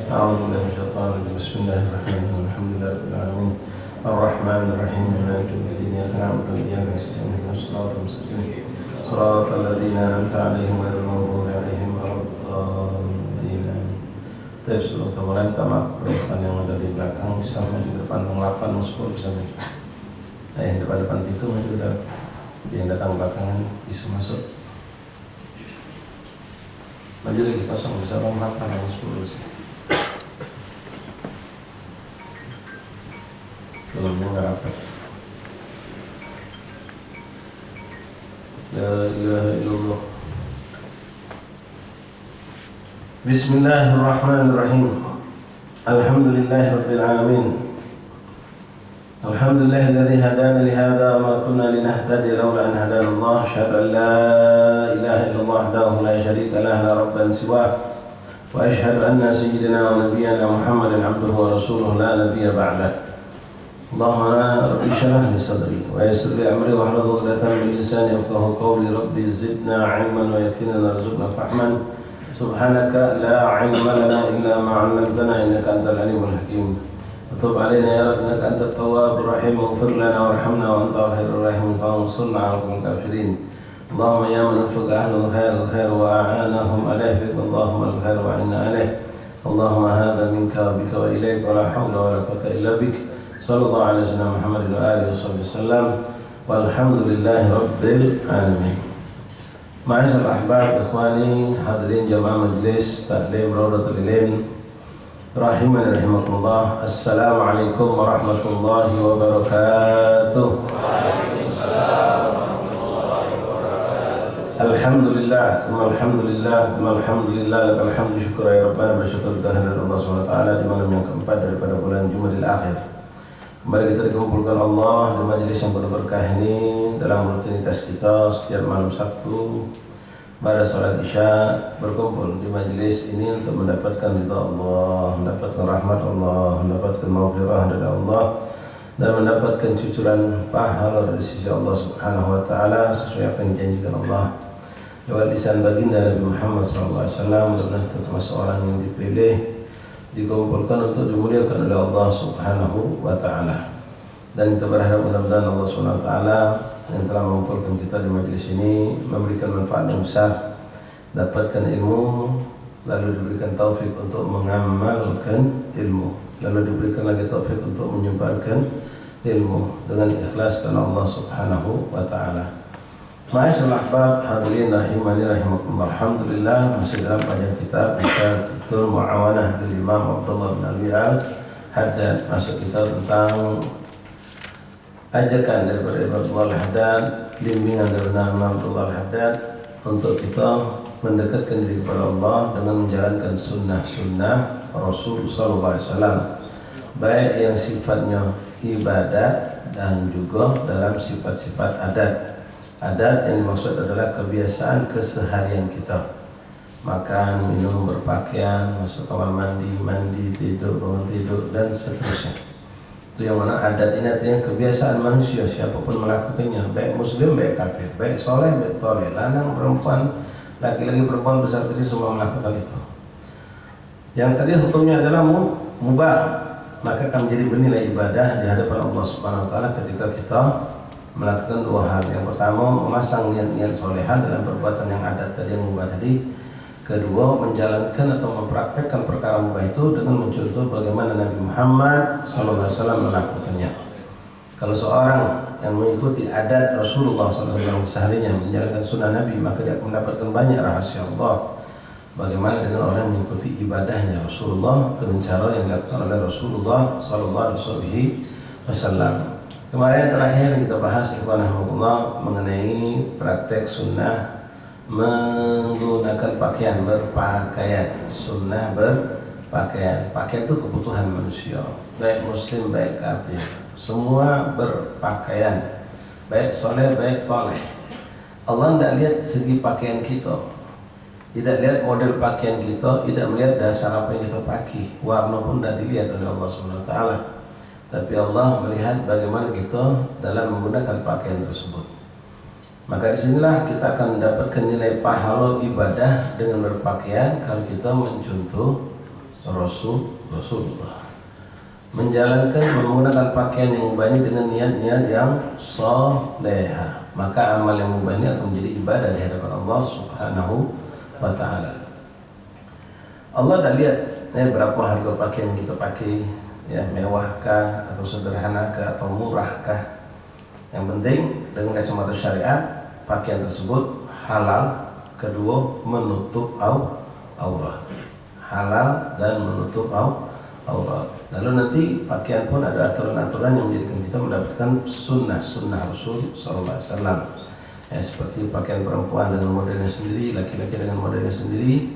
أعوذ بالله من الشيطان الرجيم. بسم الله الرحمن الرحيم. الحمد لله رب العالمين الرحمن الرحيم مالك يوم الدين إياك نعبد وإياك نستعين اهدنا الصراط المستقيم صراط الذين أنعمت عليهم غير المغضوب عليهم ولا الضالين. Tapi sebelum kita mulai, minta maaf perempuan yang ada di belakang bisa maju ke depan 8 10 bisa maju. Yang depan itu maju ke depan. Yang datang belakangan bisa masuk. Maju lagi kosong bisa 8 10 bisa. Sebelumnya nggak rapat. La ilaha illallah. Bismillahirrahmanirrahim. Alhamdulillahirabbil alamin. Alhamdulillahilladzi hadana li hadza wa ma kunna linahtadiya laula an hadana Allah. Asyhadu an la ilaha illallah wahdahu la syarika lahu la rabban siwah. Wa asyhadu anna sayyidina wa nabiyyana Muhammadan abduhu wa rasuluhu la nabiyya ba'dah. Allahumma rabbi shrah li sadri wa yassir li amri wa hlul 'uqdatam min lisani yafqahu qawli. Rabbi zidna 'ilman wa yaqinan warzuqna fahman. Subhanaka la 'ilma lana illa ma 'allamtana innaka antal alimul hakim. Tub 'alaina ya rabbana innaka antat tawwabur rahim. Ighfir lana warhamna wa anta khairur rahimin. Wansurna 'alal kafirin. Allahumma ya man wafaqa ahlul khair wa a'anahum alayhi. Allahumma al-khair wa 'inna alayhi. Allahumma hadha minka wa bika wa ilayka wa la hawla wa la quwwata illa bik. Sallallahu alaihi wasallam Muhammad wa alihi wasallam. Walhamdulillahi rabbil alamin. Ma'asyiral ahbab, ikhwani, hadirin jamaah majlis taklim Rawdatul Ilm rahimani rahimakumullah. Assalamualaikum warahmatullahi wabarakatuh. Alhamdulillah, alhamdulillah, alhamdulillah, lakal hamdu syukra ya rabbana wa syukur kehadirat Allah SWT di malam yang keempat daripada bulan Jumadil Akhir. Kembali kita dikumpulkan Allah di majelis yang penuh berkah ini dalam rutinitas kita setiap malam Sabtu pada salat Isya, berkumpul di majelis ini untuk mendapatkan ridha Allah, mendapatkan rahmat Allah, mendapatkan maghfirah dari Allah dan mendapatkan cucuran pahala dari sisi Allah Subhanahu wa taala sesuai apa yang dijanjikan Allah lewat lisan baginda Nabi Muhammad SAW. Dan termasuk orang yang dipilih, dikumpulkan untuk dimuliakan oleh Allah Subhanahu wa taala. Dan kita berharap mudah-mudahan Allah Subhanahu wa taala yang telah mengumpulkan kita di majelis ini memberikan manfaat yang besar, dapatkan ilmu, lalu diberikan taufik untuk mengamalkan ilmu, lalu diberikan lagi taufik untuk menyebarkan ilmu dengan ikhlas karena Allah Subhanahu wa taala. Ma'asyiral ahbab, hadirin rahimani rahimakumullah. Alhamdulillah masih dalam pelajaran kitab Kitabul Mu'awanah dari Imam Abdullah bin Abi Al-Haddad. Masuk kita tentang ajakan daripada Abdullah Al-Haddad, bimbingan dari Imam Abdullah Al-Haddad untuk kita mendekatkan diri kepada Allah dengan menjalankan sunnah-sunnah Rasul sallallahu alaihi wasallam, baik yang sifatnya ibadat dan juga dalam sifat-sifat adat. Adat yang dimaksud adalah kebiasaan keseharian kita, makan, minum, berpakaian, masuk kamar mandi, tidur, bangun tidur, dan seterusnya. Itu yang mana adat ini artinya kebiasaan manusia, siapapun melakukannya, baik muslim, baik kafir, baik soleh, baik toleh, lanang, perempuan, laki-laki, perempuan, besar kecil, semua melakukan itu. Yang tadi hukumnya adalah mubah, maka akan menjadi bernilai ibadah di hadapan Allah Subhanahu wa taala ketika kita melakukan dua hal. Yang pertama, memasang niat-niat soleha dalam perbuatan yang adat tadi, yang mubah tadi. Kedua, menjalankan atau mempraktekkan perkara mubah itu dengan mencontoh bagaimana Nabi Muhammad SAW melakukannya. Kalau seorang yang mengikuti adat Rasulullah SAW seharinya, menjalankan sunnah Nabi, maka dia akan mendapatkan banyak rahasia Allah. Bagaimana dengan orang yang mengikuti ibadahnya Rasulullah dengan cara yang dilakukan oleh Rasulullah SAW. Kemarin terakhir kita bahas ikhwanahumullah mengenai praktek sunnah menggunakan pakaian, berpakaian. Sunnah berpakaian. Pakaian itu kebutuhan manusia, baik muslim, baik kafir, semua berpakaian, baik soleh, baik toleh. Allah tidak lihat segi pakaian kita, tidak lihat model pakaian kita, tidak melihat dasar apa yang kita pakai, warna pun tidak dilihat oleh Allah Subhanahu wa taala. Tapi Allah melihat bagaimana kita dalam menggunakan pakaian tersebut. Maka disinilah kita akan mendapatkan nilai pahala ibadah dengan berpakaian kalau kita mencontoh Rasulullah. Menjalankan menggunakan pakaian yang mubah ini dengan niat-niat yang salehah, maka amal yang mubah ini akan menjadi ibadah di hadapan Allah Subhanahu wa taala. Allah dah lihat berapa harga pakaian yang kita pakai, ya, mewahkah atau sederhanakah atau murahkah. Yang penting dengan kacamata syariat pakaian tersebut halal, kedua menutup aurat, halal dan menutup aurat. Lalu nanti pakaian pun ada aturan-aturan yang menjadikan kita mendapatkan sunnah Rasul Sallallahu Alaihi Wasallam. Ya, seperti pakaian perempuan dengan modelnya sendiri, laki-laki dengan modelnya sendiri.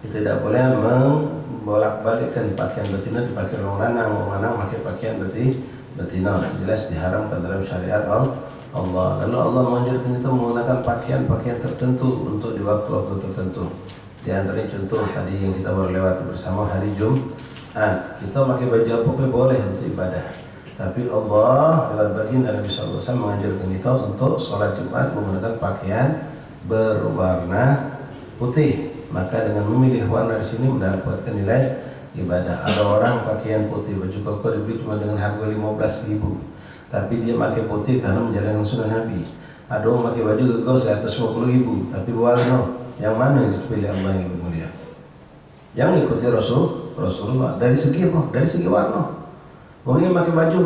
Kita tidak boleh membolak-balikkan pakaian betina dipakai orang lanang pakai pakaian betina. Jelas diharamkan dalam syariat Allah. Lalu Allah mengajarkan kita menggunakan pakaian tertentu untuk di waktu-waktu tertentu. Di antaranya contoh tadi yang kita baru lewati bersama hari Jumat. Kita pakai baju apa pun boleh untuk ibadah. Tapi Allah lewat baginda Nabi sallallahu alaihi wasallam mengajarkan kita untuk sholat Jumat menggunakan pakaian berwarna putih. Maka dengan memilih warna di sini mendapatkan nilai ibadah. Ada orang pakaian putih, baju koko dibeli cuma dengan harga 15.000, tapi dia pakai putih karena menjalankan sunnah Nabi. Ada orang pakai baju koko 150.000, tapi warna yang mana yang dipilih Allah yang mulia? Yang ikuti Rasulullah dari segi apa? Dari segi warna. Orang ini pakai baju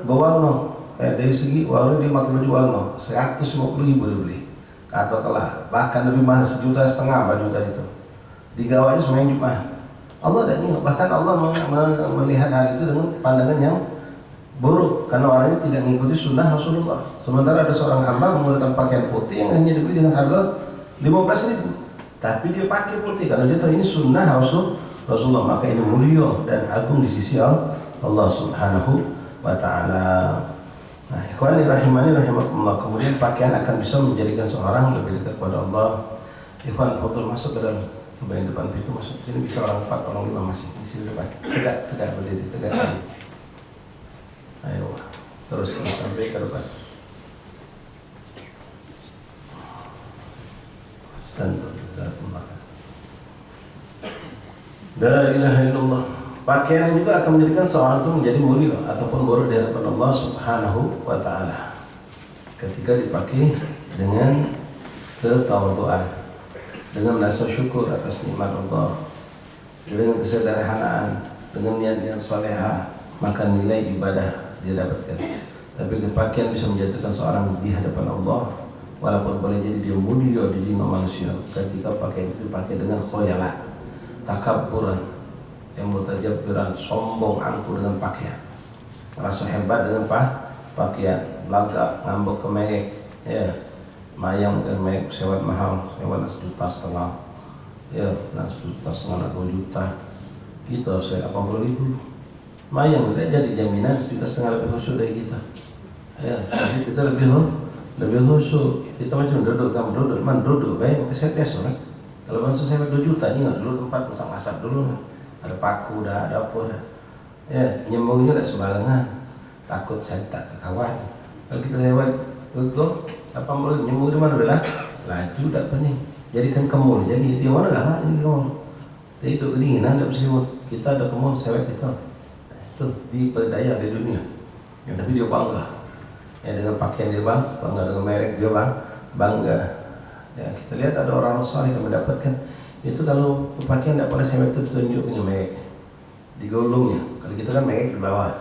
berwarna, dari segi warna dia pakai baju warna 150.000 dibeli. Katakanlah bahkan lebih mahal 1,5 juta baju tadi itu. Digawanya semuanya Jumat. Allah dan ingat, bahkan Allah melihat hal itu dengan pandangan yang buruk karena orang ini tidak mengikuti sunnah Rasulullah. Sementara ada seorang hamba menggunakan pakaian putih yang hanya dibeli dengan harga 15.000, tapi dia pakai putih karena dia tahu ini sunnah Rasulullah, maka ini mulia dan agung di sisi Allah Subhanahu wa taala. Nah, ikhwani rahimani rahimakumullah, kemudian pakaian akan bisa menjadikan seorang lebih dekat kepada Allah. Ikhwan, fadhil masuk ke dalam bagian depan pintu, masuk sini bisa orang 4, orang 5 masih di sini depan. Tegak berdiri, tegak. Ayo, terus sampai ke depan. La ilaha illallah. Pakaian juga akan menjadikan seorang itu menjadi mulia ataupun baru di hadapan Allah Subhanahu wa taala. Ketika dipakai dengan ketawaduan, dengan rasa syukur atas nikmat Allah, dengan kesederhanaan, dengan niat yang salehah, maka nilai ibadah dia dapatkan. Tapi pakaian bisa menjatuhkan seorang di hadapan Allah, walaupun boleh jadi dia mulia di jiwa manusia. Ketika pakaian itu dipakai dengan khoyalat, takabburan, yang mutajabbiran, sombong angkuh dengan pakaian, merasa hebat dengan pakaian, belagak, ngambek kemengek, ya, mayang dan mengek sewat mahal, sewat 1,5 juta, ya, 1,5 juta, 2 juta, kita saya 80.000, mayang udah jadi jaminan 1,5 juta lebih khusyuk dari kita, ya, jadi kita lebih khusyuk, kita macam duduk, baik, saya biasa kan, kalau masuk saya 2 juta, ingat dulu tempat masak dulu. Ada paku dah, ada apa dah. Ya, nyembungnya tak sembarangan. Takut saya tak kekawan. Kalau kita lewat, go, apa boleh nyembung di mana dah? Laju tak pening. Jadikan kemul. Jadi di mana lah ini kemul. Saya hidup kedinginan tak berselimut. Kita ada kemul sewet kita. Itu diperdaya di dunia. Ya, tapi dia bangga. Ya, dengan pakaian dia bangga dengan merek dia bangga. Ya, kita lihat ada orang saleh yang mendapatkan itu kalau pakaian tidak pada sewet itu tunjuknya merek di gulungnya. Kalau kita kan merek di bawah,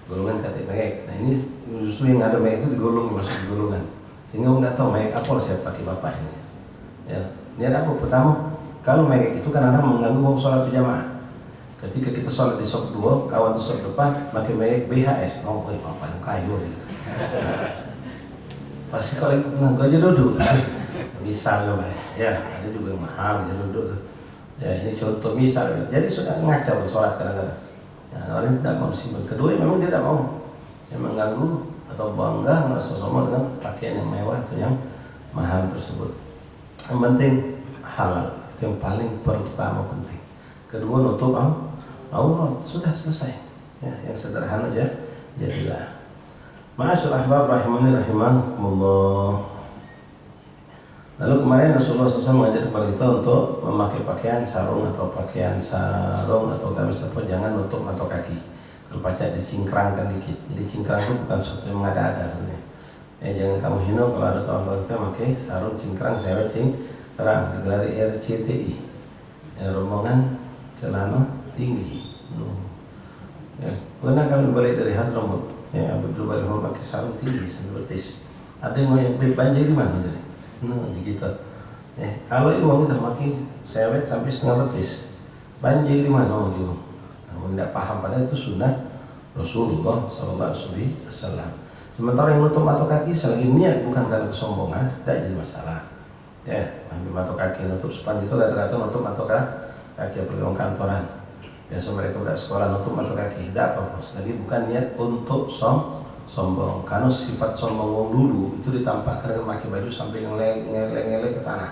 gulungan kata merek. Nah ini justru yang ada merek itu digulung, masuk di gulungan, sehingga nggak tahu merek apa saya pakai bapak ini. Ya, ini ada apa? Pertama, kalau merek itu kan ada mengganggu orang sholat berjamaah. Ketika kita sholat di sop 2, kawan tu sop depan pakai merek BHS, oh apa yang kayu gitu. Pasti kalau nggak aja duduk. Misalnya, ya ada juga yang mahal ya duduk. Ya ini contoh misal. Jadi sudah ngacau sholat kadang-kadang. Ya, orang tidak mau simpan. Kedua memang dia tidak mau. Yang mengganggu atau bangga merasa sombong dengan pakaian yang mewah atau yang mahal tersebut. Yang penting halal, itu yang paling pertama penting. Kedua nutup aurat, sudah selesai. Ya, yang sederhana aja jadilah. Ma'asyiral ahbab rahimani rahimakumullah. Lalu kemarin Rasulullah SAW mengajar kepada kita untuk memakai pakaian sarung atau gamis apa jangan nutup atau kaki. Kalau baca dicingkrangkan dikit. Jadi cingkrang itu bukan sesuatu yang mengada-ada sebenarnya. Jangan kamu hina kalau ada kawan-kawan kita pakai sarung cingkrang, sewet cingkrang, digelari RCTI. Rombongan celana tinggi. Pernah kami balik dari Hadramut, Abdul Bari mau pakai sarung tinggi sampai betis. Ada yang banjir di mana jadi? Di kita. Kalau ibu kita pakai sewet sampai setengah betis, banjir di mana gitu? Namun tidak paham padahal itu sunnah Rasulullah SAW. Sementara yang nutup mata kaki selagi niat bukan karena kesombongan, tidak jadi masalah. Ambil mata kaki nutup sepan itu kata-kata nutup mata kaki pergi orang kantoran. Biasa mereka udah sekolah nutup mata kaki, tidak apa-apa. Selagi bukan niat untuk sombong. Karena sifat sombong dulu itu ditampakkan dengan pakai baju sampai ngelek ke tanah.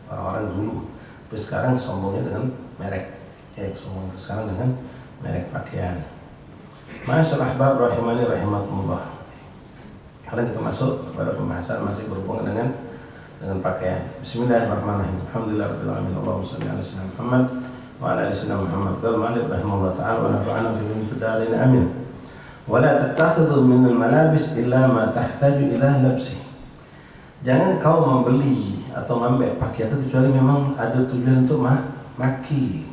Orang-orang dulu. Tapi sekarang sombongnya dengan merek. Sombong sekarang dengan merek pakaian. Masyaallah ahbab rahimani rahimakumullah. Sekarang kita masuk kepada pembahasan masih berhubungan dengan pakaian. Bismillahirrahmanirrahim. Alhamdulillahirabbil alamin. Allahumma shalli ala sayyidina Muhammad wa ala ali sayyidina Muhammad. Qala ma'alif rahimahullah ta'ala wa nafa'ana fi min amin. Wala tattakhidhu min al-malabis illa ma tahtaju ila labsi. Jangan kau membeli atau mengambil pakaian itu kecuali memang ada tujuan untuk maki.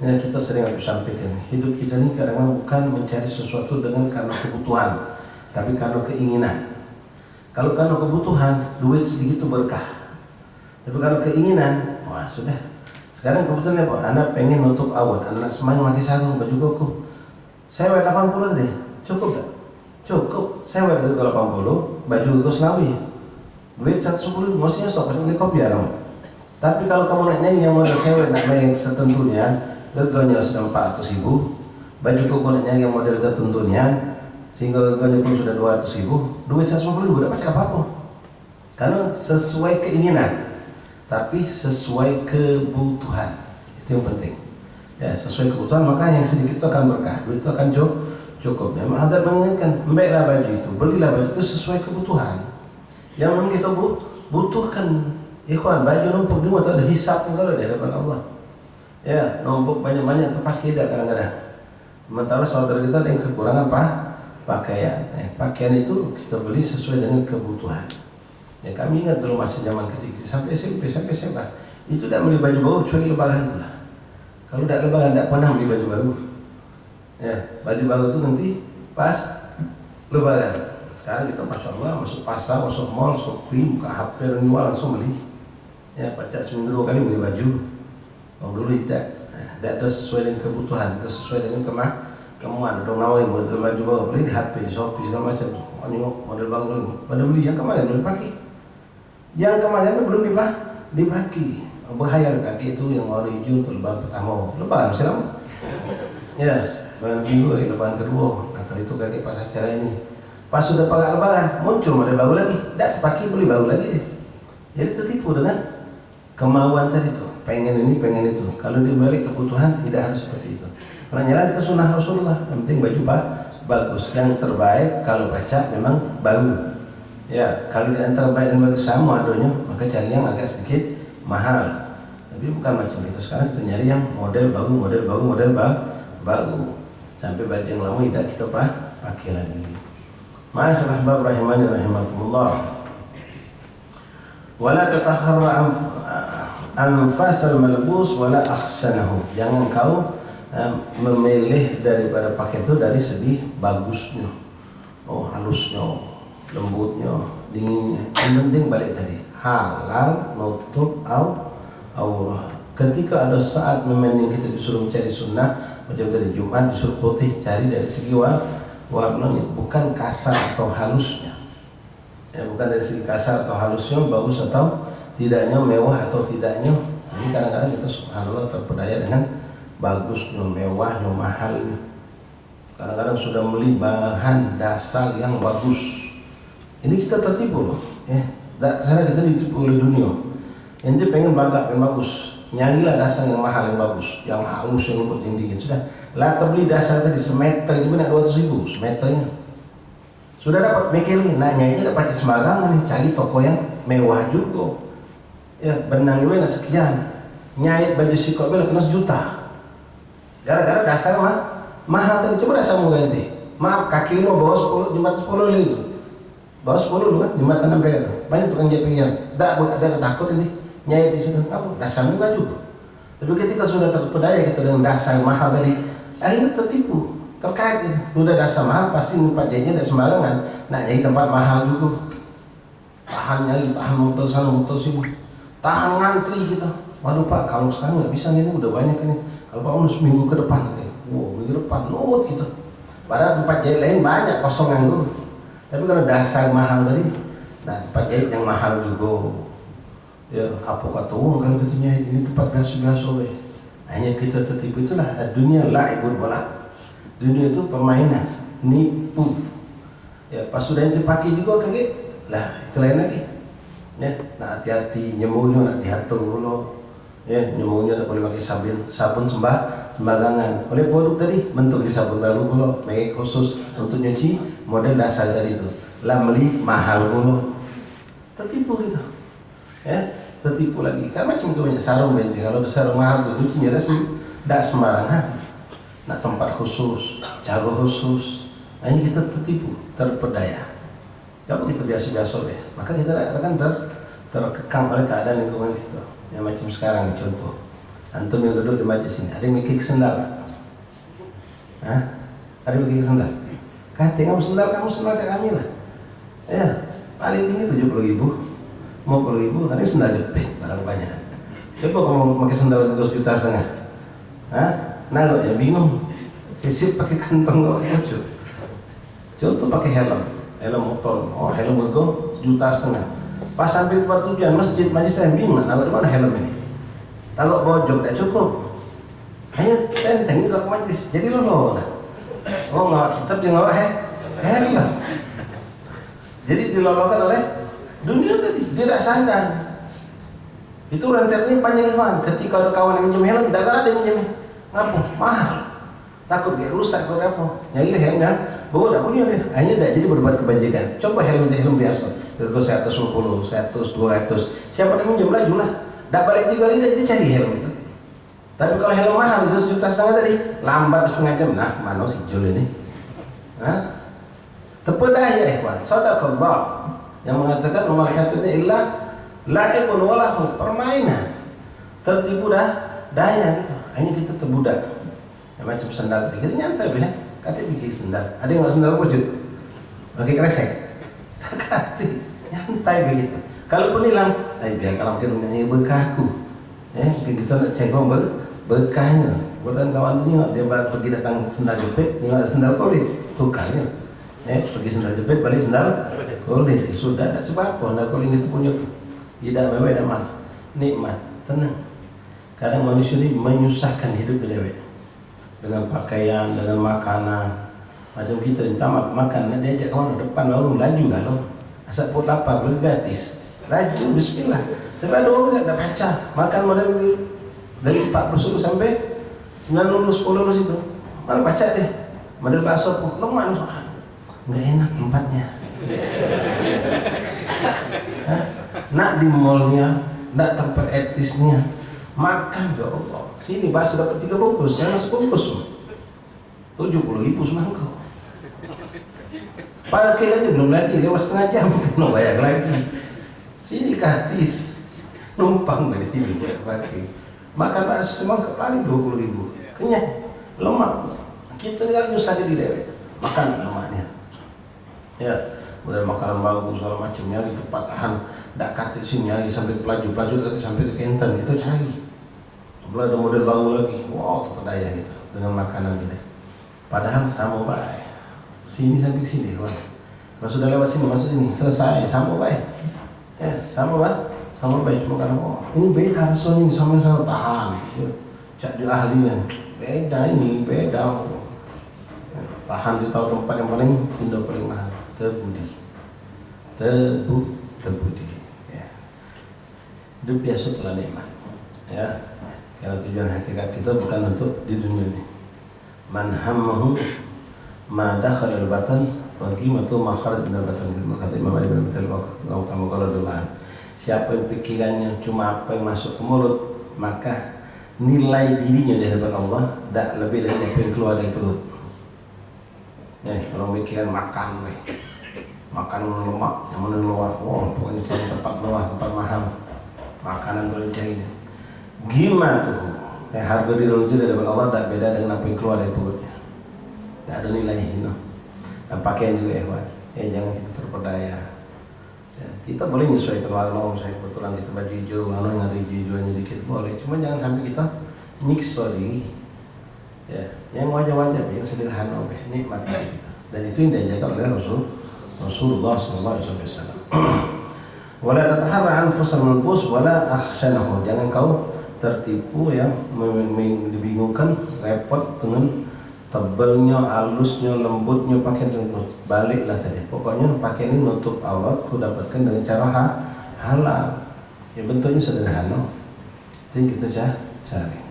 Ini kita sering harus sampaikan. Hidup kita ini kadang-kadang bukan mencari sesuatu karena kebutuhan, tapi karena keinginan. Kalau karena kebutuhan, duit sedikit itu berkah. Tapi kalau keinginan, wah sudah. Sekarang kebutuhan apa? Anak pengen nutup aurat, anak semuanya pakai sarung, baju koko. Saya 80 deh. Cukup tak? Cukup. Saya ke 80, baju ke Selawi. Duit 110, mestinya sok pakai kopi ya kamu. Tapi kalau kamu naiknya yang model sewa nak naik setentunya, gagalnya sudah 400.000. Baju koko naiknya yang model setentunya, sehingga gagalnya pun sudah 200.000. Duit 150.000 tidak pakai apa-apa. Karena sesuai keinginan, tapi sesuai kebutuhan. Itu yang penting. Sesuai kebutuhan, maka yang sedikit itu akan berkah. Duit itu akan cukup. Memang ada mengingatkan, ambillah baju itu, belilah baju itu sesuai kebutuhan. Yang memang kita butuhkan. Ikhwan, baju numpuk di rumah ada hisapnya kalau di hadapan Allah. Numpuk banyak-banyak terpaksa tidak kadang-kadang. Sementara saudara kita ada yang kekurangan pakaian. Pakaian itu kita beli sesuai dengan kebutuhan. Kami ingat dulu masih zaman kecil sampai SMP, sampai SMA. Itu tidak beli baju baru kecuali lebaran pula. Kalau tidak lebaran tidak pernah beli baju baru. Baju baru itu nanti pas lebaran. Sekarang kita Masya Allah masuk pasar, masuk mall, masuk krim, buka HP dan jual langsung beli. Pacak seminggu 2 kali beli baju. Kalau dulu tidak ada sesuai dengan kebutuhan, tidak sesuai dengan kemauan. Ada nawarin model baju baru, beli di HP, di Shopee segala macam. Model baru, pada beli yang kemarin belum dipakai. Yang kemarin belum dipakai. Bahaya kaki itu yang warna hijau itu lebaran pertama, lebaran masih lama. Lebaran minggu, lebaran kedua. Kali itu kaki pas acara ini. Pas sudah pakai lebaran, muncul model baru lagi. Tidak dipakai, beli baru lagi. Jadi tertipu dengan kemauan tadi itu, pengen ini, pengen itu. Kalau dibalik kebutuhan tidak harus seperti itu. Karena jalan ke sunnah Rasulullah, yang penting baju bagus. Yang terbaik kalau baca memang baru. Kalau di antara baik dan bagus sama adanya, maka cari yang agak sedikit mahal. Tapi bukan macam itu sekarang, kita nyari yang model baru. Sampai baju yang lama tidak kita pakai lagi. Masyaallah bab rahimani rahimakumullah. Wala tatahharra anfasal malbus wala akhsanahu. Jangan kau memilih daripada pakaian itu dari segi bagusnya, halusnya, lembutnya, dinginnya. Yang penting balik tadi halal, nutup aurat. Ketika ada saat memang kita disuruh mencari sunnah, macam tadi Jumat disuruh putih, cari dari segi warnanya, bukan kasar atau halusnya. Bukan dari segi kasar atau halusnya, bagus atau tidaknya, mewah atau tidaknya. Ini kadang-kadang kita subhanallah terpedaya dengan bagusnya, mewahnya, mahalnya. Kadang-kadang sudah beli bahan dasar yang bagus. Ini kita tertipu loh. Sana kita ditipu oleh dunia. Ente pengen bagus, nyarilah dasar yang mahal, yang bagus, yang halus, yang lembut, yang dingin. Sudah, lah terbeli dasar tadi semeter itu benar 200.000 semeternya. Sudah dapat mekelnya, nak nyainya dapat sembarangan, cari toko yang mewah juga. Ya, benang gue sekian, nyait baju sikok gue kena 1 juta. Gara-gara dasar mahal tadi. Coba dasar mau ganti. Maaf, kaki lu bawa 10, jembatan 10 itu. Bawa 10 lu kan, jembatan sampai itu. Banyak tukang jahit pinggir. Ada takut ini nyait di situ. Apa? Dasar enggak juga. Tapi ketika sudah terpedaya kita dengan dasar mahal tadi, akhirnya tertipu, terkait gitu. Sudah dasar mahal pasti numpak jahitnya tidak sembarangan. Nah, jadi tempat mahal juga. Tahan nyari, tahan motor sana, motor sini. Tahan ngantri kita. Waduh Pak, kalau sekarang nggak bisa nih, udah banyak ini. Kalau Pak harus minggu ke depan nanti. Wow, minggu depan, nut gitu. Padahal tempat jahit lain banyak kosong nganggur. Tapi kalau dasar mahal tadi, nah tempat jahit yang mahal juga. Ya, apa kata orang kalau kita nyahit ini tempat biasa-biasa weh. Hanya kita tertipu, itulah dunia la'ibun wala. Dunia itu permainan, nipu. Ya, pas sudah yang dipakai juga kaget. Lah, itu lain lagi. Ya, nah hati-hati nyemunya nak diatur dulu. Ya, nyemunya tak boleh pakai sabun sembarangan. Oleh produk tadi bentuk di sabun baru dulu, merek khusus untuk nyuci model dasar tadi itu. Lah beli mahal dulu. Tertipu gitu. Ya, tertipu lagi. Kan macam itu banyak sarung benti. Kalau sarung mahal tu cucinya tidak sembarangan. Nak tempat khusus, cara khusus. Hanya kita tertipu, terpedaya. Kalau kita biasa-biasa deh, maka kita akan terkekang oleh keadaan lingkungan kita. Ya macam sekarang contoh, antum yang duduk di majlis ini, ada yang mikir sendal, Hah? Ada yang mikir sendal? Kata kamu sendal cak kami lah. Ya, paling tinggi 70.000, mau 10.000, ada sendal jepit, bakal banyak. Coba kamu pakai sendal 2,5 juta, Nah, ya bingung. Sisip pakai kantong gak lucu. Contoh pakai helm motor, helm gue 1,5 juta. Pas sampai tempat tujuan masjid saya bingung, tahu di mana helm ini? Tahu bojok tidak cukup, hanya tenteng juga majlis, jadi lo nggak tetap dia nggak helm. Jadi dilolokan oleh dunia tadi, dia tidak sadar. Itu rentetannya panjang kawan. Ketika ada kawan yang minjem helm, tidak ada yang minjem, ngapa? Mahal, takut dia rusak atau apa? Nyari helmnya. Bahwa tidak punya dia, hanya tidak jadi berbuat kebajikan. Coba helm biasa, itu 150, 100, 200. Siapa yang minjem laju lah. Tidak balik 3 kali dia cari helm itu. Tapi kalau helm mahal itu 1,5 juta tadi, lambat setengah jam. Nah, mana si Jul ini? Terpedaya ikhwan. Sadaqallah yang mengatakan umar hayatnya illa la'ibun walahu, permainan. Tertipu daya gitu. Hanya kita terbudak. Ya, macam sandal kita nyantai bilang. Kata bikin sendal, ada yang nggak sendal wujud, pakai kresek, kata nyantai begitu. Kalaupun hilang, biar kalau mungkin menyanyi bekahku, mungkin kita nak cekong bekahnya. Bukan kawan tu dia pergi datang sendal jepit, tengok sendal kulit, tukarnya, pergi sendal jepit balik sendal kulit, sudah tak sebab apa, sendal kulit itu punya tidak mewah dan nikmat, tenang. Kadang manusia ini menyusahkan hidup dia. Dengan pakaian, dengan makanan. Macam kita minta makan, dia ajak kawan depan baru laju kalau asal perut lapar boleh gratis. Laju bismillah. Sebab ada orang tak baca makan model dari 40 sampai 9 lulus 10 lulus itu. Mana baca deh. Model bakso pun lemah. Enggak enak tempatnya. Nak di mallnya, nak tempat etisnya. Makan ya Allah. Sini bakso dapat 3 bungkus, saya masuk bungkus 70.000 semangkuk. Pakai aja belum lagi, lewat setengah jam belum bayar lagi. Sini gratis, numpang dari sini pakai. Makan bakso semangkuk paling 20.000, kenyang, lemak. Kita tinggal nyusah di dewek, makan lemaknya. Ya, udah makanan bagus segala macamnya, gitu patahan. Tak kata sini nyari sampai pelaju sampai ke Kenten itu cari. Belum ada model baru lagi, wow terpedaya gitu dengan makanan ini. Padahal sama baik. Sini sampai sini kawan. Kalau sudah lewat sini masuk ini selesai sama baik. Ya sama baik cuma karena ini beda rasanya ini sama tahan. Cak di ahlinya beda ini beda. Tahan di tahu tempat yang paling indah paling mahal terbudi. Hidup biasa telah nikmat, ya. Karena tujuan hakikat kita bukan untuk di dunia ini. Man hammahu ma dakhala al-batan wa qimatu ma kharaj min al-batan. Kata Imam Ali bin Abi Thalib, kamu kalau dolan. Siapa yang pikirannya cuma apa yang masuk ke mulut, maka nilai dirinya di hadapan Allah tidak lebih dari apa yang keluar dari perut. Kalau pikiran makan, makan lemak, yang mana lemak, pokoknya cari tempat mewah, tempat mahal, makanan boleh cari. Gimana tuh? Harga diri di hadapan Allah tidak beda dengan apa yang keluar dari perutnya. Tidak ada nilai hina. Dan pakaian juga jangan kita terpedaya. Kita boleh menyesuaikan warna, misalnya kebetulan kita baju hijau, warna yang ada hijau-hijaunya dikit boleh. Cuma jangan sampai kita nyiksa diri. Yang wajar-wajar, yang sederhana, nikmati kita. Dan itu yang diajarkan oleh Rasulullah SAW. Wala tataharra anfusal manfus wala akhshanahu. Jangan kau tertipu yang dibingungkan, repot dengan tebalnya, halusnya, lembutnya pakaian tersebut. Baliklah saja. Pokoknya pakaian ini nutup aurat, ku dapatkan dengan cara halal. Ya bentuknya sederhana. Itu yang kita cari.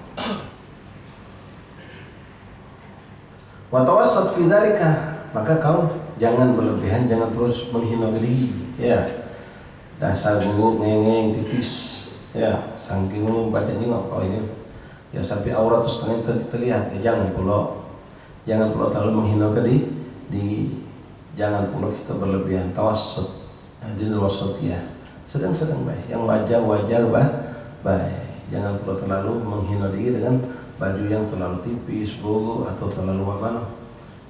Wa tawassat fi dzalika, maka kau jangan berlebihan, jangan terus menghina diri. Dasar guru ngeng tipis. Saking baca juga ini. Sampai aurat setengah terlihat. Jangan pula terlalu menghina diri. Jangan pula kita berlebihan. Tawassut, dinul wasatiyah, sedang-sedang baik. Yang wajar baik. Jangan pula terlalu menghina diri dengan baju yang terlalu tipis, bogo, atau terlalu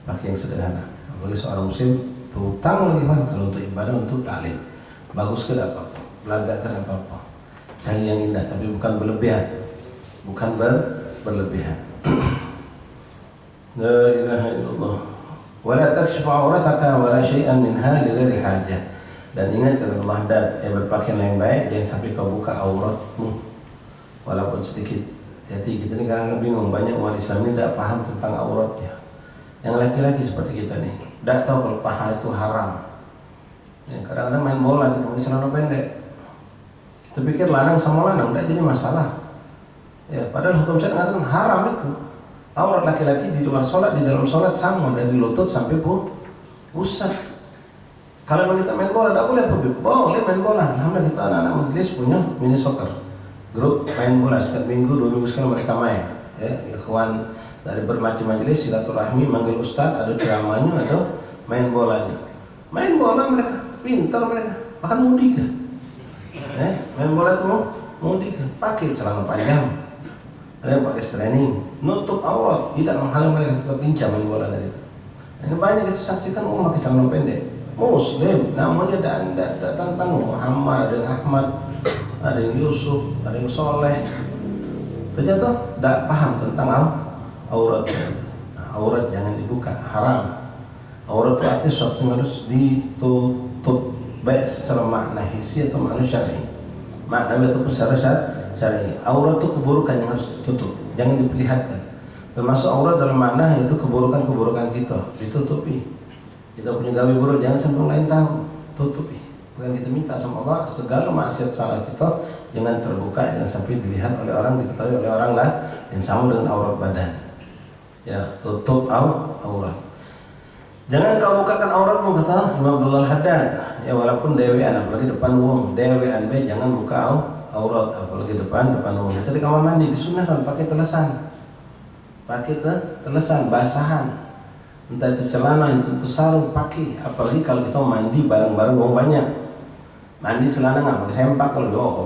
pakai yang sederhana. Apalagi seorang muslim terutang lagi kalau untuk ibadah, untuk taklim, bagus ke apa-apa, belagak ke apa-apa, cari yang indah tapi bukan berlebihan, berlebihan. La ilaha illallah. Wala takshifu aurataka wala syai'an minha li ghairi hajah. Dan ingat kata Allah, dan berpakaian yang baik, jangan sampai kau buka auratmu walaupun sedikit. Hati kita ni kadang-kadang bingung, banyak umat Islam ni tidak paham tentang auratnya. Yang laki-laki seperti kita ni tidak tahu kalau paha itu haram. Kadang-kadang main bola kita pakai celana pendek, kita pikir lanang sama lanang tidak jadi masalah. Padahal hukum syariat mengatakan haram itu. Aurat laki-laki di luar sholat, di dalam sholat sama, dari lutut sampai pusat. Kalau kita main bola, tidak boleh boleh main bola. Alhamdulillah kita anak-anak majelis punya mini soccer, grup main bola setiap minggu, 2 minggu sekali mereka main. Ikhwan dari bermacam majelis silaturahmi, manggil ustaz, ada ceramahnya, ada main bolanya. Main bola mereka pintar, mereka bahkan mudi kan. Main bola itu mudi kan, pakai celana panjang. Ada yang pakai training, nutup aurat, tidak menghalang mereka tetap pincang main bola dari itu. Ini banyak kita saksikan pakai celana pendek. Muslim, namanya tidak tentang Muhammad, ada yang Ahmad, ada yang Yusuf, ada yang Soleh. Ternyata tidak paham tentang aurat. Aurat jangan dibuka, haram. Aurat itu artinya sesuatu yang harus ditutup, baik secara makna hissi atau makna syar'i. Makna ataupun secara syar'i. Aurat itu keburukan yang harus ditutup, jangan diperlihatkan. Termasuk aurat dalam makna itu keburukan kita, ditutupi. Kita punya gawe buruk, jangan sampai orang lain tahu, tutupi. Bukan kita minta sama Allah segala maksiat salah kita jangan terbuka, jangan sampai dilihat oleh orang, diketahui oleh orang lah, yang sama dengan aurat badan. Tutup aurat. Jangan kau bukakan auratmu, kata Imam Abdullah Haddad. Walaupun dewean, apalagi depan umum, dewean jangan buka aurat, apalagi depan umum. Jadi kamar mandi disunahkan pakai telesan, basahan. Entah itu celana, itu sarung, pakai. Apalagi kalau kita mandi bareng-bareng orang banyak. Mandi celana nggak pakai sempak, kalau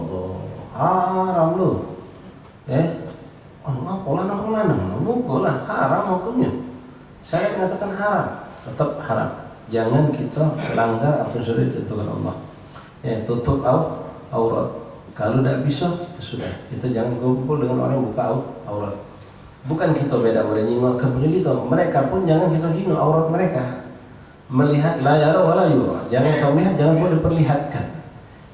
Allah haram lu. Ngapa lanang, bukulah haram hukumnya. Saya mengatakan haram, tetap haram. Jangan kita langgar apa yang sudah ditentukan Allah. Tutup aurat. Kalau tidak bisa, sudah. Kita jangan kumpul dengan orang yang buka aurat. Bukan kita beda boleh nyinggung kepunya kita. Mereka pun jangan kita hina aurat mereka. Melihat la yara wa la yura. Jangan kau lihat, jangan boleh diperlihatkan.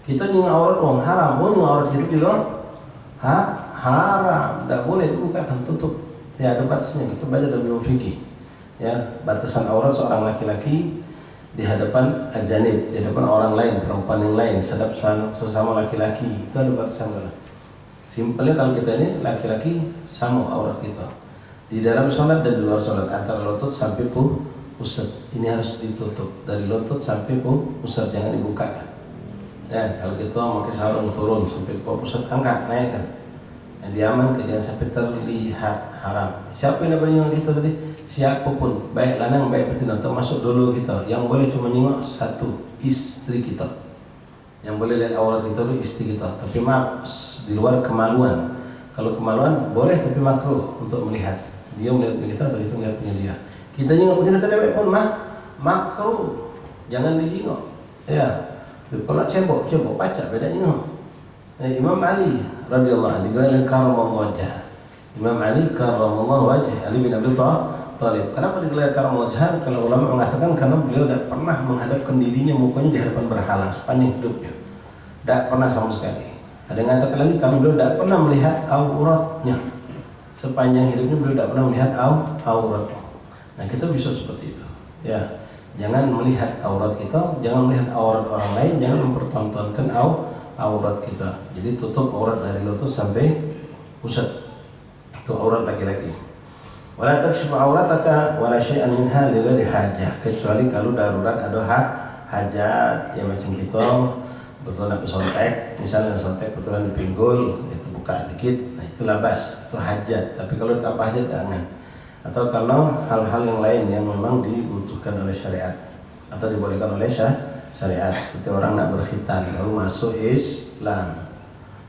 Kita nyinggung aurat orang haram, pun aurat kita juga haram. Tidak boleh dibukakan, tutup. Ada batasnya. Kita baca dalam ilmu fikih. Batasan aurat seorang laki-laki di hadapan ajanib, di hadapan orang lain, perempuan yang lain, sesama laki-laki. Itu ada batasan. Simpelnya kalau kita ini laki-laki sama aurat kita di dalam sholat dan di luar sholat, antara lutut sampai pusat ini harus ditutup, dari lutut sampai pusat, jangan dibukakan. Ya, kalau kita pakai sarung turun sampai ke pusat, angkat, naikkan. Yang diamankan jangan sampai terlihat haram. Siapa yang dapat nyengok kita tadi? Siapapun, baik lanang baik betina, termasuk dulu kita. Yang boleh cuma nyengok satu, istri kita. Yang boleh lihat aurat kita itu istri kita. Tapi maaf, di luar kemaluan. Kalau kemaluan boleh tapi makruh untuk melihat. Dia melihat kita atau itu melihat dia. Kita nyengok punya kita dewek pun makruh. Jangan dijengok. Ya. Kalau cebok pacak beda nyengok. Imam Ali radhiyallahu anhu dengan karamallahu wajah. Imam Ali karamallahu wajah, Ali bin Abi Thalib. Kenapa digelar karamallahu wajah? Kalau ulama mengatakan karena beliau tidak pernah menghadapkan dirinya mukanya di hadapan berhala sepanjang hidupnya. Tidak pernah sama sekali. Ada yang mengatakan lagi kalau beliau tidak pernah melihat auratnya. Sepanjang hidupnya beliau tidak pernah melihat auratnya. Nah, kita bisa seperti itu. Ya. Jangan melihat aurat kita, jangan melihat aurat orang lain, jangan mempertontonkan aurat kita. Jadi tutup aurat dari lutut sampai pusat. Itu aurat laki-laki. Wala takshifu aurataka wala syai'an minha li ghairi hajah, kecuali kalau darurat ada hajat ya macam kita betul nak sontek, misalnya sontek betulan di pinggul itu buka dikit, nah itu labas, itu hajat. Tapi kalau tanpa hajat jangan. Atau kalau hal-hal yang lain yang memang dibutuhkan oleh syariat atau dibolehkan oleh syariat, seperti orang nak berkhitan lalu masuk Islam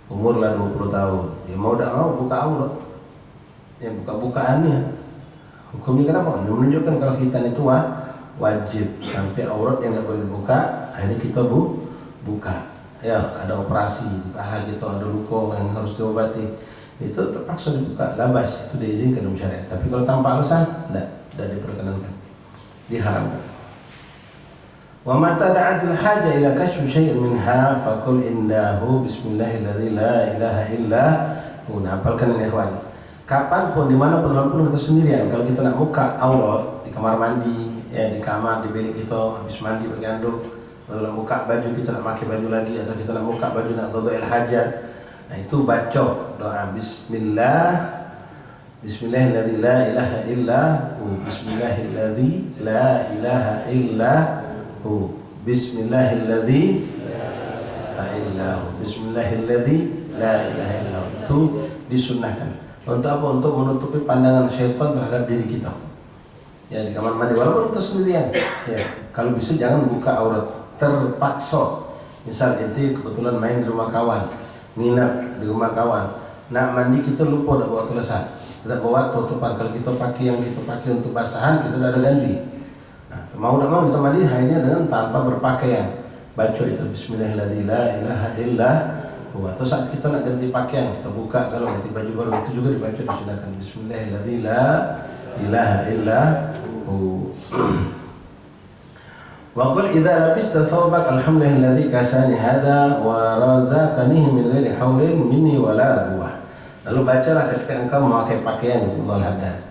umurlah 20 tahun, dia mau tak mau buka aurat, ya buka-bukaannya. Hukumnya kenapa? Dia menunjukkan kalau khitan itu wajib sampai aurat yang tak boleh dibuka, akhirnya kita buka. Ya ada operasi di paha gitu, ada luka yang harus diobati, itu terpaksa dibuka, labas, itu diizinkan dalam syariat. Tapi kalau tanpa alasan, tidak diperkenankan, diharamkan. Wa mata da'atil haja ila kashfi syai'in minha faqul indahu bismillahilladzi la ilaha illa hu. Hafalkan ini ikhwan. Kapanpun dimanapun walaupun kita sendirian, kalau kita nak buka aurat di kamar mandi, ya di kamar di bilik kita habis mandi pakai handuk, lalu nak buka baju kita nak pakai baju lagi, atau kita nak buka baju nak qada'il hajat. Nah itu baca doa Bismillahilladzi la ilaha illa hu. Bismillahilladzi la ilaha illa hu. Bismillahilladzi la ilaha hu. Bismillahilladzi la ilaha illa hu. Itu disunnahkan. Untuk apa? Untuk menutupi pandangan syaitan terhadap diri kita. Ya di kamar mandi walaupun kita sendirian. Ya, kalau bisa jangan buka aurat terpaksa. Misal itu kebetulan main di rumah kawan, nginap di rumah kawan, nak mandi kita lupa tak bawa telesan, tidak bawa tutupan. Kalau kita pakai yang kita pakai untuk basahan, kita tidak ada ganti. Nah, mau tak mau kita mandi hanya dengan tanpa berpakaian. Baca itu Bismillahirrahmanirrahim la ilaha illa hu. Atau saat kita nak ganti pakaian, kita buka kalau ganti baju baru, itu juga dibaca disunahkan Bismillahirrahmanirrahim la ilaha illa hu. Wa qul idza labista thawbak alhamdulillahilladzi kasani hadza wa razaqanihi min ghairi haulin minni wala quwwah. Lalu bacalah ketika engkau memakai pakaian Allah hadda.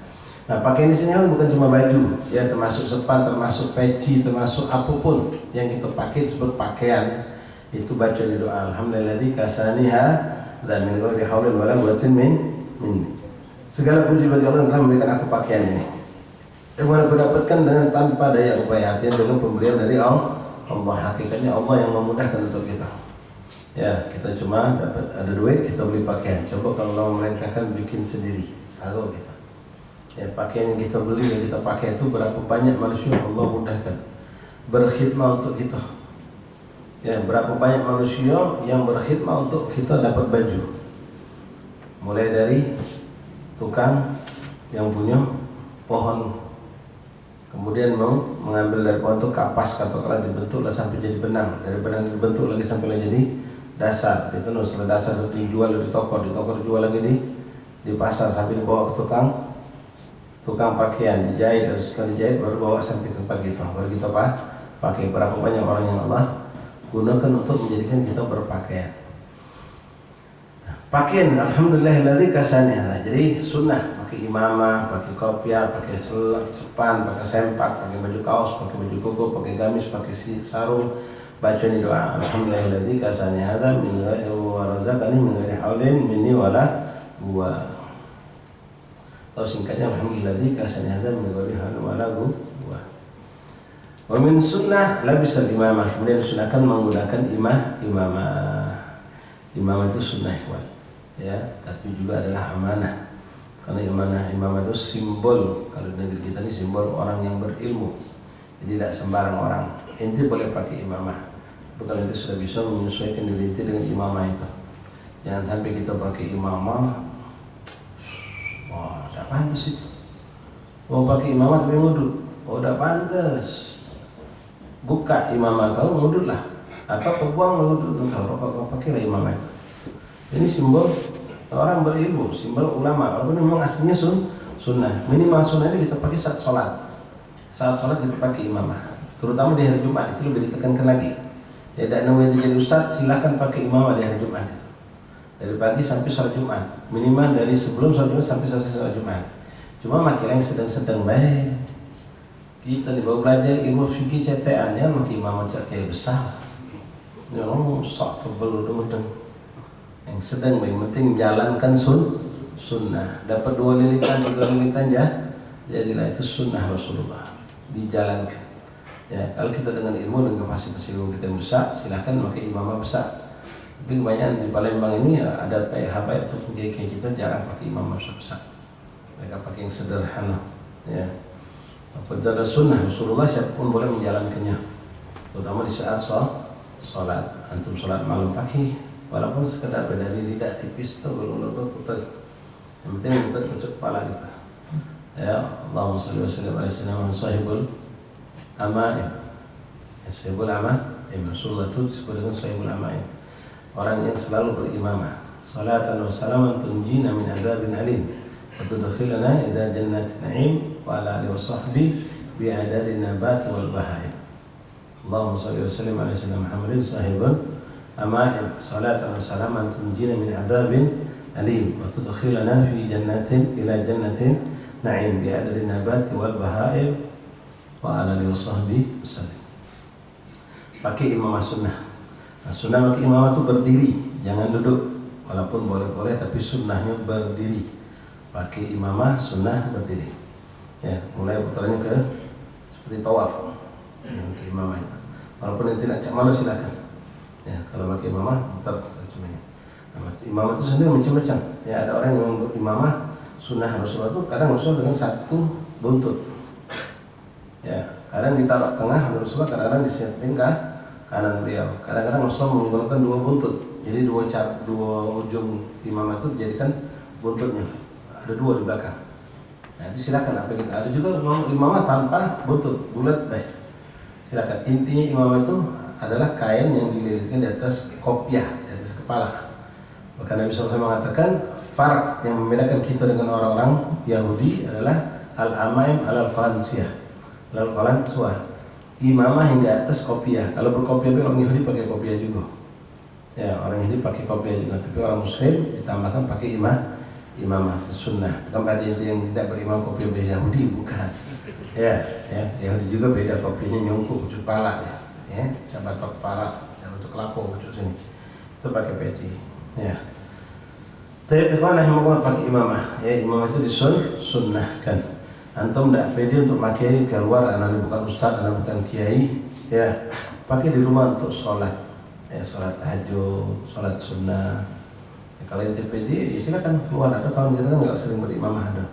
Nah, pakaian di sini bukan cuma baju, ya termasuk sepan, termasuk peci, termasuk apapun yang kita pakai disebut pakaian. Itu baca di doa alhamdulillahilladzi kasani hadza min ghairi haulin wala quwwatin minni. Segala puji bagi Allah yang telah memberikan aku pakaian ini. Yang mana aku dapatkan dengan tanpa daya upaya, artinya dengan pemberian dari Allah. Hakikatnya Allah yang memudahkan untuk kita. Ya, kita cuma dapat ada duit, kita beli pakaian. Coba kalau Allah memerintahkan bikin sendiri, saru kita. Ya, pakaian yang kita beli, yang kita pakai itu berapa banyak manusia Allah mudahkan berkhidmat untuk kita. Ya, berapa banyak manusia yang berkhidmat untuk kita dapat baju. Mulai dari tukang yang punya pohon, kemudian mengambil dari pohon itu kapas, katakanlah dibentuklah sampai jadi benang, dari benang dibentuk lagi sampai jadi dasar, ditenun setelah dasar itu dijual di toko dijual lagi di pasar sampai dibawa ke tukang pakaian, dijahit, dan setelah dijahit baru bawa sampai ke tempat kita, baru kita pakai. Berapa banyak orang yang Allah gunakan untuk menjadikan kita berpakaian. Pakaian alhamdulillahilladzi kasani hadza. Jadi sunnah pakai imamah, pakai kopiah, pakai sepan, pakai sempak, pakai baju kaos, pakai baju koko, pakai gamis, pakai sarung. Baca ni doa alhamdulillahilladzi kasani hadza min ghairi wa razaqani min ghairi haulin minni wala quwwah. Atau singkatnya alhamdulillahilladzi kasani hadza min ghairi haulin wala quwwah. Wa min sunnah labisal imamah, kemudian disunahkan menggunakan imamah itu sunnah ya, tapi juga adalah amanah. Karena imamah itu simbol, kalau di negeri kita ini simbol orang yang berilmu. Jadi tidak sembarang orang. Inti boleh pakai imamah. Tapi kalau inti sudah bisa menyesuaikan diri inti dengan imamah itu. Jangan sampai kita pakai imamah, wah, tidak pantas itu. Mau pakai imamah tapi ngudut, oh, tidak pantas. Buka imamah kau, ngudutlah. Atau kau buang ngudut kau pakailah imamah itu. Ini simbol orang berilmu, simbol ulama. Walaupun memang aslinya sunnah. Minimal sunnah ini kita pakai saat sholat. Saat sholat kita pakai imamah. Terutama di hari Jumat, itu lebih ditekankan lagi. Ya, tidak namanya jadi ustaz, silakan pakai imamah di hari Jumat itu. Dari pagi sampai sholat Jumat. Minimal dari sebelum sholat Jumat sampai selesai sholat Jumat. Cuma makin yang sedang-sedang baik. Kita dibawa belajar ilmu fikih CTA nya makin imamah kayak besar. Ini orang sok tebel udah. Yang sedang baik, penting jalankan sunnah. Dapat 2 lilitan, 3 lilitan ya, jadilah itu sunnah Rasulullah. Dijalankan. Ya, kalau kita dengan ilmu dan kapasitas ilmu kita yang besar, silahkan pakai imamah besar. Tapi kebanyakan di Palembang ini ya, ada PH itu kayak kita jarang pakai imamah besar. Mereka pakai yang sederhana. Ya. Apabila ada sunnah Rasulullah, siapapun boleh menjalankannya. Terutama di saat sholat. Antum sholat malam pagi, walaupun sekedar beda diri, tidak tipis itu belum putar. Yang penting putar tutup kepala kita. Ya, Allahumma shalli wa sallim ala sayyidina sahibul amaim. Sahibul amaim, Rasulullah itu disebut dengan sahibul amaim. Orang yang selalu berimamah. Salatan wa salaman tunjina min adzabin alim wa tudkhilana ila jannatin na'im wa ala alihi wa sahbihi bi adadin nabat wal bahaim. Allahumma shalli wa sallim ala sayyidina Muhammadin sahibul amaim. Salatan wa salaman tunjina min adzabin alim wa tudkhilana fi jannatin ila jannatin na'im bi adadin nabat wal bahaim wa ala alihi wa sahbihi wasallam. Pakai imamah sunnah. Nah, sunnah pakai imamah itu berdiri, jangan duduk. Walaupun boleh-boleh, tapi sunnahnya berdiri. Pakai imamah sunnah berdiri. Ya, mulai putarannya ke seperti tawaf. Yang pakai imamah itu. Walaupun yang tidak cak malu silakan. Ya, kalau pakai imamah putar semuanya. Nah, imamah itu sendiri macam-macam. Ya, ada orang yang imamah sunnah Rasulullah itu kadang Rasul dengan satu buntut. Ya, kadang ditaruh tengah Rasulullah, kadang-kadang disetting kanan beliau. Kadang-kadang Rasul menggunakan 2 buntut. Jadi 2 ujung imamah itu dijadikan buntutnya. Ada 2 di belakang. Nah, itu silakan apa kita. Ada juga imamah tanpa buntut, bulat baik. Silakan. Intinya imamah itu adalah kain yang dililitkan di atas kopiah, di atas kepala. Maka Nabi SAW mengatakan farq yang membedakan kita dengan orang-orang Yahudi adalah al-amaim al-qalansiyah. Al-qalansiyah, imamah yang di atas kopiah. Kalau berkopiah, orang Yahudi pakai kopiah juga. Ya, orang Yahudi pakai kopiah juga. Tapi orang Muslim ditambahkan pakai imamah sunnah. Bukan berarti yang tidak berimam kopiah beda Yahudi, bukan. Ya, Yahudi juga beda kopiahnya nyungkuk ujung kepala. Ya, cabat kepala, cabat kelapa ujung sini. Itu pakai peci. Ya. Tapi ikhwan yang pakai imamah. Ya, imamah itu disunnahkan. Antum tidak pede untuk pakai keluar, anak bukan ustaz, anak bukan kiai, ya pakai di rumah untuk sholat, ya sholat tahajud, sholat sunnah. Ya, kalau yang pede, ya silakan keluar. Ada kawan kita kan nggak sering berimamah, ada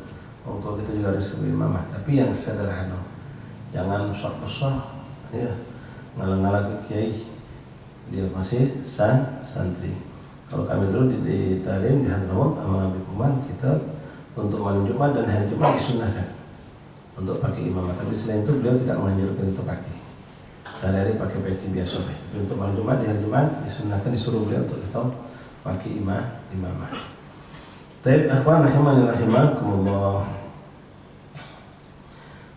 orang tua kita juga harus berimamah, tapi yang sederhana, jangan besar, ya ngalang-ngalang kiai, dia masih santri. Kalau kami dulu di Talim di Hadramaut sama Habib Kuman, kita untuk malam Jumat dan hari Jumat disunahkan untuk pakai imamah. Tapi selain itu beliau tidak menganjurkan untuk pakai. Sehari-hari pakai peci biasa. Tapi untuk malam Jumat, di hari Jumat disunahkan, disuruh beliau untuk kita pakai imamah. Taib akhwan rahimakumullah.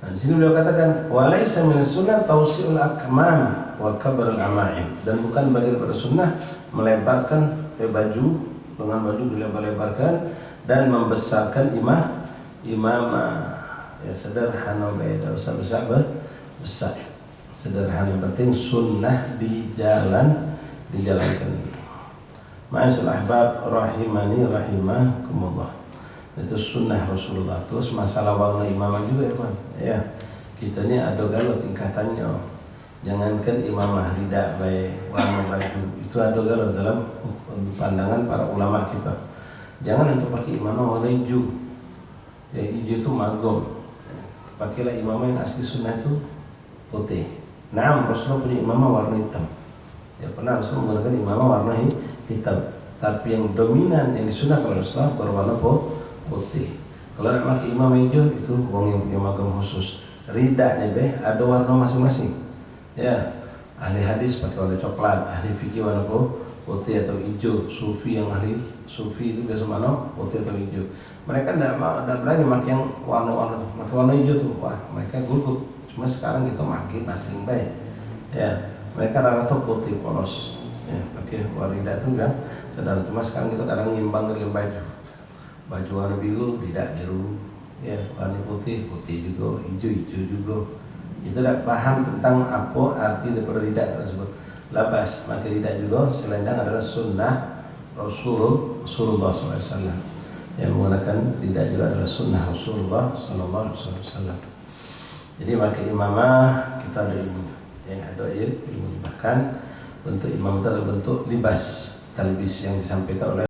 Nah, di sini beliau katakan walaysa min sunnah tawsi'ul akmam wa kabar al-ama'in, dan bukan bagian daripada sunnah melebarkan baju, lengan baju dilebar-lebarkan dan membesarkan imamah. Ya, sederhana, beda usah besar. Sederhana, penting sunnah dijalankan. Ma'asyil ahbab rahimani rahimakumullah. Itu sunnah Rasulullah. Terus masalah warna imamah juga ya, Pak. Ya, kita ini ada galau tingkatannya. Jangankan imamah rida baik warna baju itu ada dalam pandangan para ulama kita. Jangan untuk pakai imamah warna hijau. Ya, hijau itu magom. Pakailah imamah yang asli sunnah itu putih. Nah, Rasulullah punya imamah warna hitam. Ya, pernah Rasulullah menggunakan imamah warna hitam. Tapi yang dominan yang disunahkan oleh Rasulullah berwarna putih. Kalau nak pakai imamah hijau itu orang yang punya magam khusus. Rida nih ada warna masing-masing. Ya, ahli hadis pakai warna coklat, ahli fikih warna putih atau hijau, sufi yang ahli sufi itu biasa mana putih atau hijau. Mereka tidak berani pakai yang warna hijau tuh, wah mereka gugup. Cuma sekarang kita pakai masing baik. Ya, mereka rata putih polos. Ya, pakai warna itu kan sedang. Cuma sekarang kita kadang nyimbang dengan baju warna biru, tidak biru. Ya, warna putih juga, hijau juga. Itu tidak paham tentang apa arti daripada rida tersebut. Labas, maka rida juga selendang adalah sunnah Rasulullah SAW. Yang menggunakan rida juga adalah sunnah Rasulullah SAW. Jadi maka imamah kita ada ilmu, yang ada ilmu bahkan bentuk imam itu adalah bentuk libas talbis yang disampaikan oleh